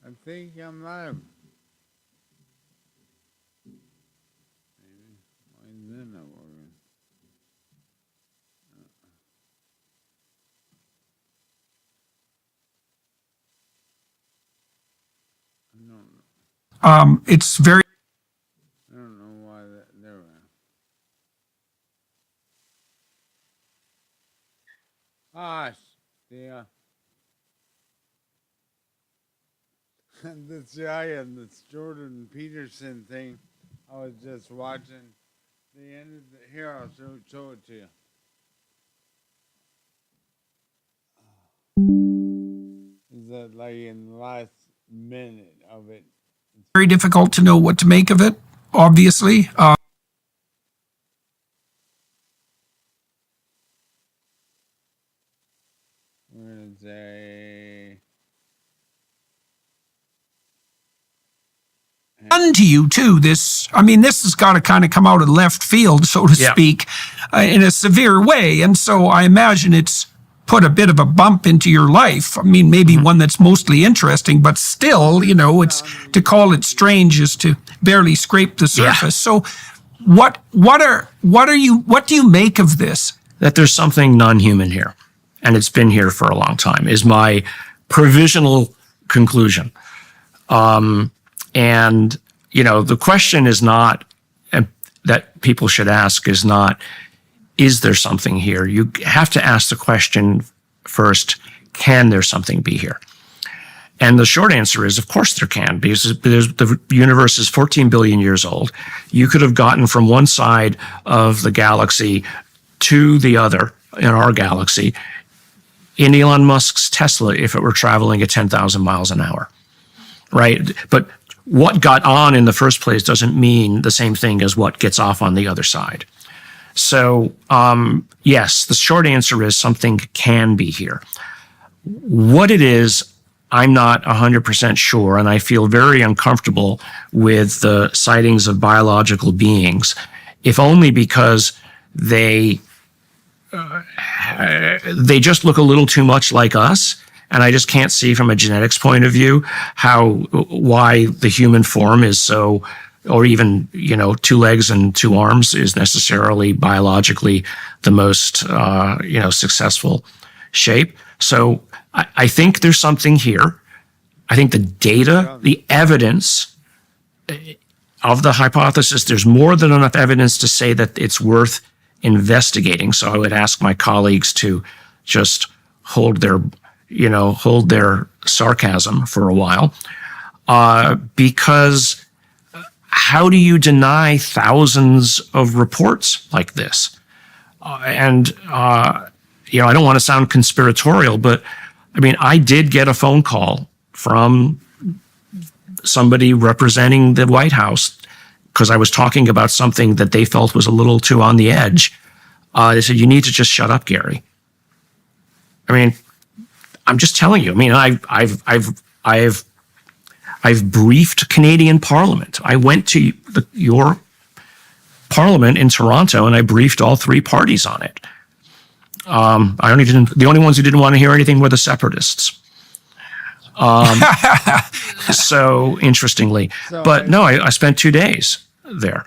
I think I'm live. Maybe. Why is that not working? I don't know. It's very. I don't know why that. There we are. Ah, yeah. The giant, this Jordan Peterson thing. I was just watching the end of the. Here, I'll show it to you. Is that like in the last minute of it? Very difficult to know what to make of it, obviously. We're gonna say. Done to you too. This has got to kind of come out of left field, so to speak, in a severe way. And so I imagine it's put a bit of a bump into your life. I mean, maybe one that's mostly interesting, but still, it's to call it strange is to barely scrape the surface. So what do you make of this? That there's something non-human here, and it's been here for a long time, is my provisional conclusion. And, the question is not, that people should ask is not, is there something here? You have to ask the question first, can there something be here? And the short answer is, of course there can, because the universe is 14 billion years old. You could have gotten from one side of the galaxy to the other in our galaxy in Elon Musk's Tesla if it were traveling at 10,000 miles an hour, right? But what got on in the first place doesn't mean the same thing as what gets off on the other side. So, yes, the short answer is something can be here. What it is, I'm not 100% sure, and I feel very uncomfortable with the sightings of biological beings, if only because they just look a little too much like us. And I just can't see from a genetics point of view why the human form is so, or even, 2 legs and 2 arms is necessarily biologically the most, successful shape. So I think there's something here. I think the data, the evidence of the hypothesis, there's more than enough evidence to say that it's worth investigating. So I would ask my colleagues to just hold their sarcasm for a while, because how do you deny thousands of reports like this? I don't want to sound conspiratorial, but I did get a phone call from somebody representing the White House because I was talking about something that they felt was a little too on the edge. They said, "You need to just shut up, Gary." I'm just telling you. I've briefed Canadian Parliament. I went to your Parliament in Toronto and I briefed all 3 parties on it. The only ones who didn't want to hear anything were the separatists. So interestingly, but no, I spent 2 days there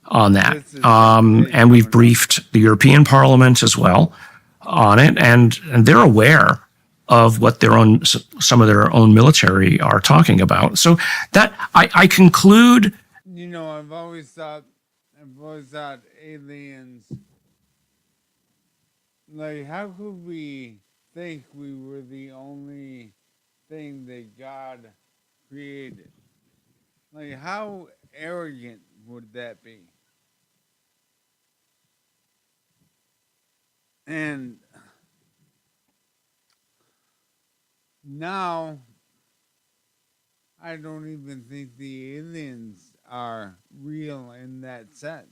on that, and we've briefed the European Parliament as well on it, and they're aware of what some of their own military are talking about. So that I conclude. I've always thought aliens. Like, how could we think we were the only thing that God created? Like, how arrogant would that be? And now, I don't even think the aliens are real in that sense.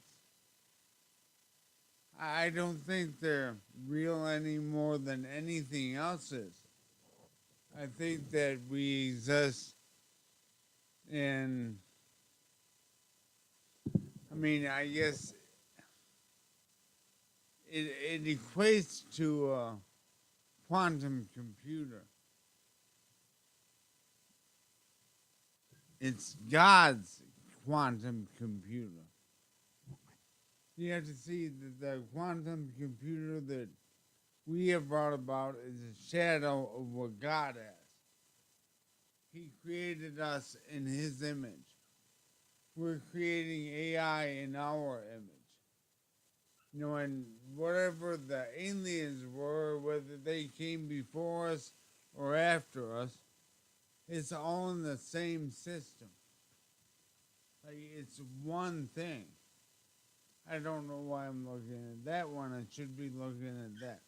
I don't think they're real any more than anything else is. I think that we exist in, I guess it equates to a quantum computer. It's God's quantum computer. You have to see that the quantum computer that we have brought about is a shadow of what God has. He created us in his image. We're creating AI in our image. You know, and whatever the aliens were, whether they came before us or after us, it's all in the same system. Like, it's one thing. I don't know why I'm looking at that one. I should be looking at that.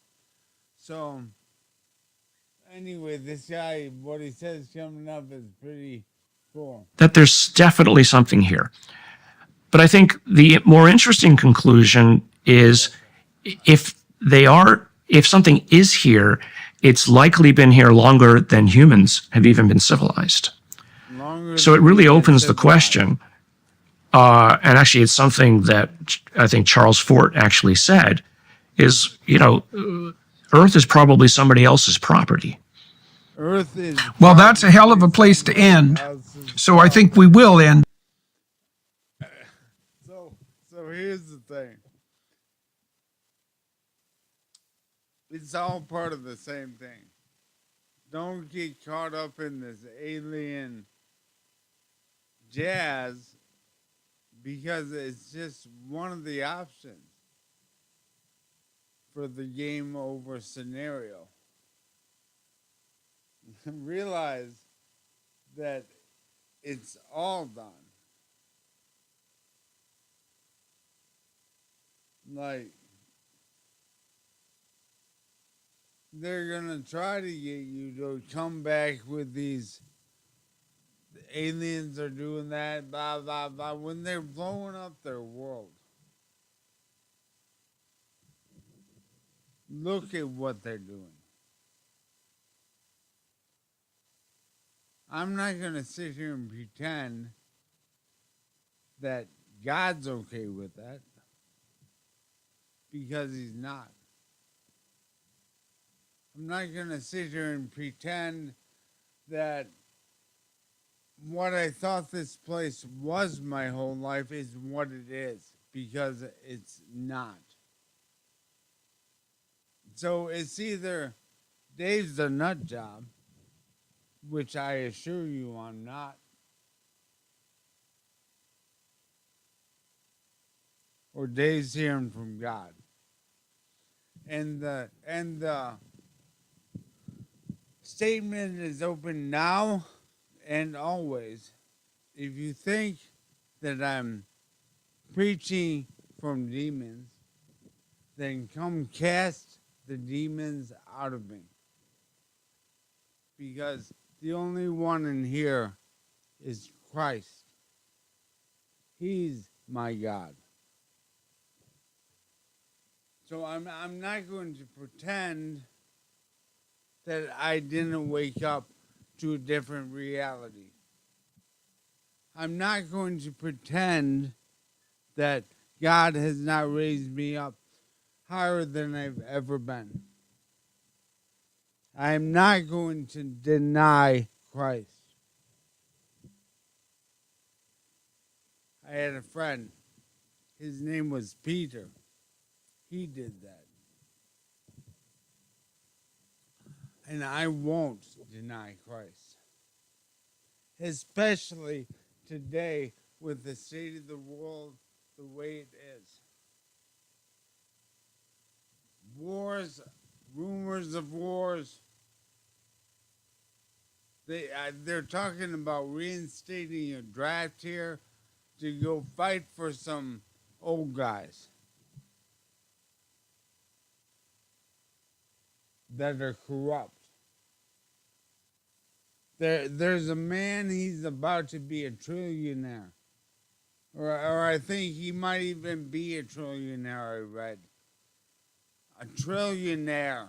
So, anyway, this guy, what he says coming up is pretty cool. That there's definitely something here. But I think the more interesting conclusion is if something is here, it's likely been here longer than humans have even been civilized. So it really opens the question. And actually, it's something that I think Charles Fort actually said is, Earth is probably somebody else's property. Earth is. Well, that's a hell of a place to end. So I think we will end. So here's the thing. It's all part of the same thing. Don't get caught up in this alien jazz because it's just one of the options for the game over scenario. Realize that it's all done. Like, they're gonna try to get you to come back with these aliens are doing that, blah, blah, blah, when they're blowing up their world. Look at what they're doing. I'm not gonna sit here and pretend that God's okay with that, because he's not. I'm not going to sit here and pretend that what I thought this place was my whole life is what it is, because it's not. So it's either Dave's a nut job, which I assure you I'm not, or Dave's hearing from God. And the statement is open now and always. If you think that I'm preaching from demons, then come cast the demons out of me. Because the only one in here is Christ. He's my God. So I'm not going to pretend that I didn't wake up to a different reality. I'm not going to pretend that God has not raised me up higher than I've ever been. I am not going to deny Christ. I had a friend. His name was Peter. He did that. And I won't deny Christ. Especially today with the state of the world the way it is. Wars, rumors of wars. They're talking about reinstating a draft here to go fight for some old guys that are corrupt. There's a man, he's about to be a trillionaire. Or I think he might even be a trillionaire, I read. A trillionaire.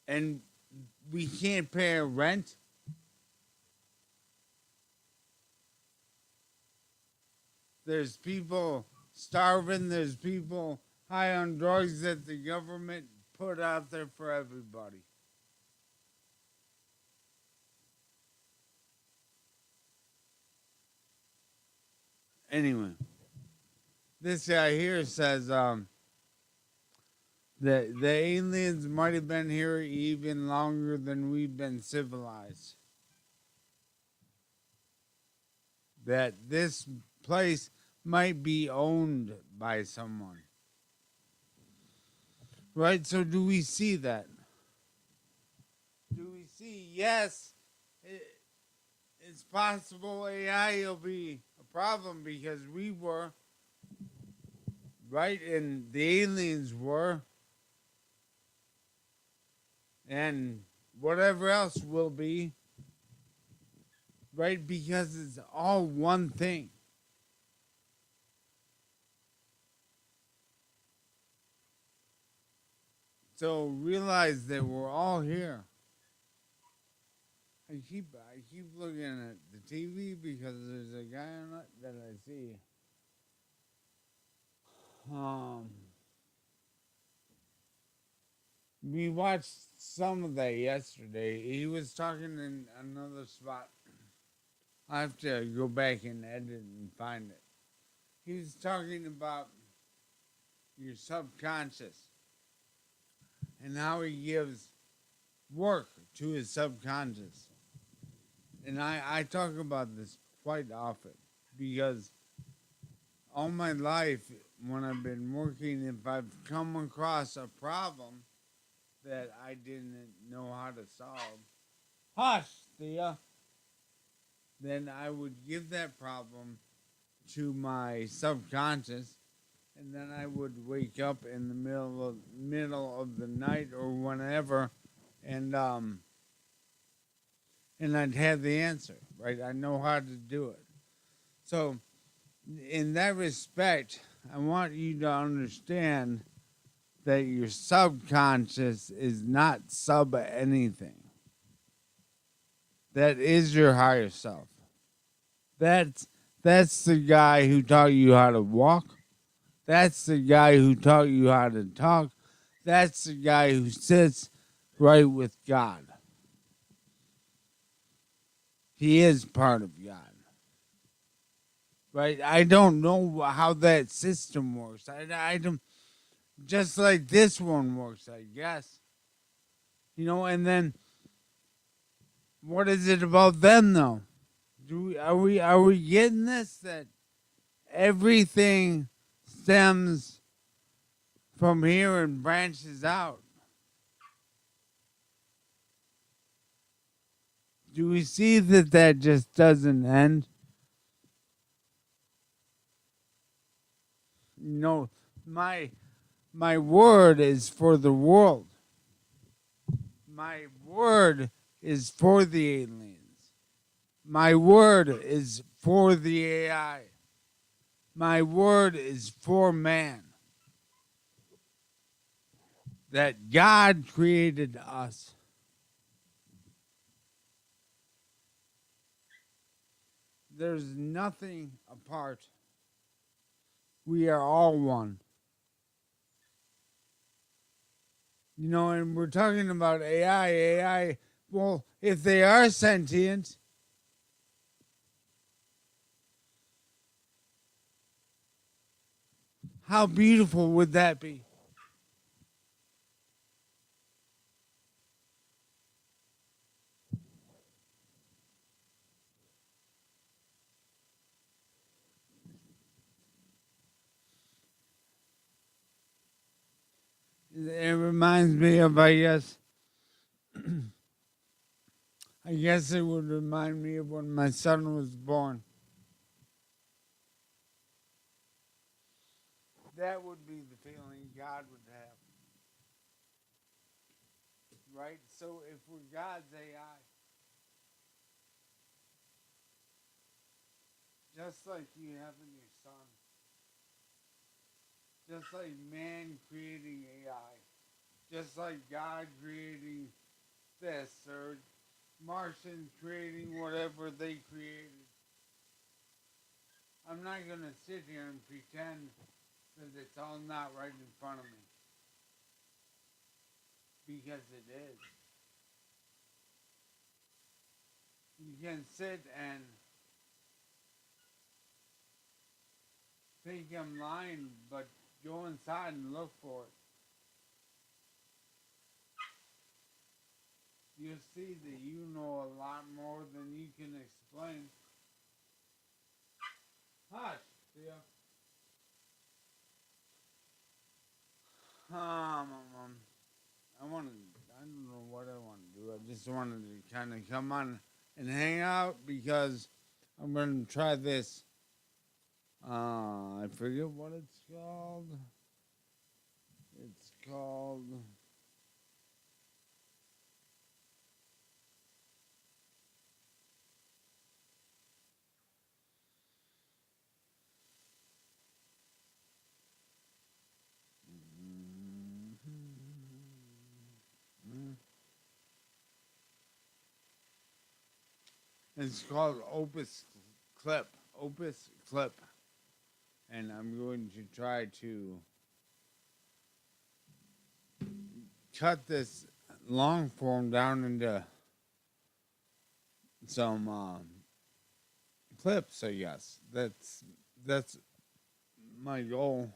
And we can't pay a rent. There's people starving. There's people high on drugs that the government put out there for everybody. Anyway, this guy here says that the aliens might have been here even longer than we've been civilized. That this place might be owned by someone. Right? So do we see that? Do we see, yes, it's possible AI will be a problem because we were, right? And the aliens were, and whatever else will be, right? Because it's all one thing. So realize that we're all here. I keep looking at the TV because there's a guy on it that I see. We watched some of that yesterday. He was talking in another spot. I have to go back and edit and find it. He was talking about your subconscious and how he gives work to his subconscious. And I talk about this quite often because all my life when I've been working, if I've come across a problem that I didn't know how to solve, hush, Thea, then I would give that problem to my subconscious, and then I would wake up in the middle of the night or whenever, and I'd have the answer, right? I know how to do it. So, in that respect, I want you to understand that your subconscious is not sub anything. That is your higher self. That's the guy who taught you how to walk. That's the guy who taught you how to talk. That's the guy who sits right with God. He is part of God. Right? I don't know how that system works. I don't, just like this one works, I guess. You know, and then what is it about them though? Are we getting this, that everything stems from here and branches out? Do we see that just doesn't end? You know, my word is for the world. My word is for the aliens. My word is for the AI. My word is for man. That God created us. There's nothing apart. We are all one. You know, and we're talking about AI. Well, if they are sentient, how beautiful would that be? It reminds me of, I guess it would remind me of when my son was born. That would be the feeling God would have. Right? So if we're God's AI, just like you have in your son, just like man creating AI, just like God creating this, or Martians creating whatever they created. I'm not going to sit here and pretend that it's all not right in front of me. Because it is. You can sit and think I'm lying, but go inside and look for it. You'll see that you know a lot more than you can explain. Hush, Theo. I want to. I don't know what I want to do. I just wanted to kind of come on and hang out because I'm going to try this. I forget what it's called. It's called. It's called Opus Clip. Opus Clip. And I'm going to try to cut this long form down into some clips, I guess. That's my goal.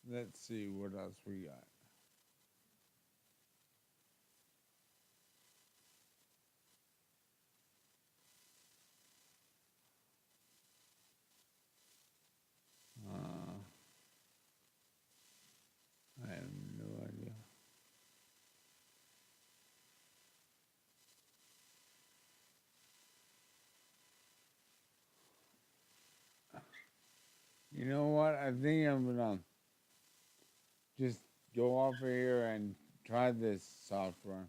Let's see what else we got. I have no idea. You know what? I think I'm gonna just go off of here and try this software.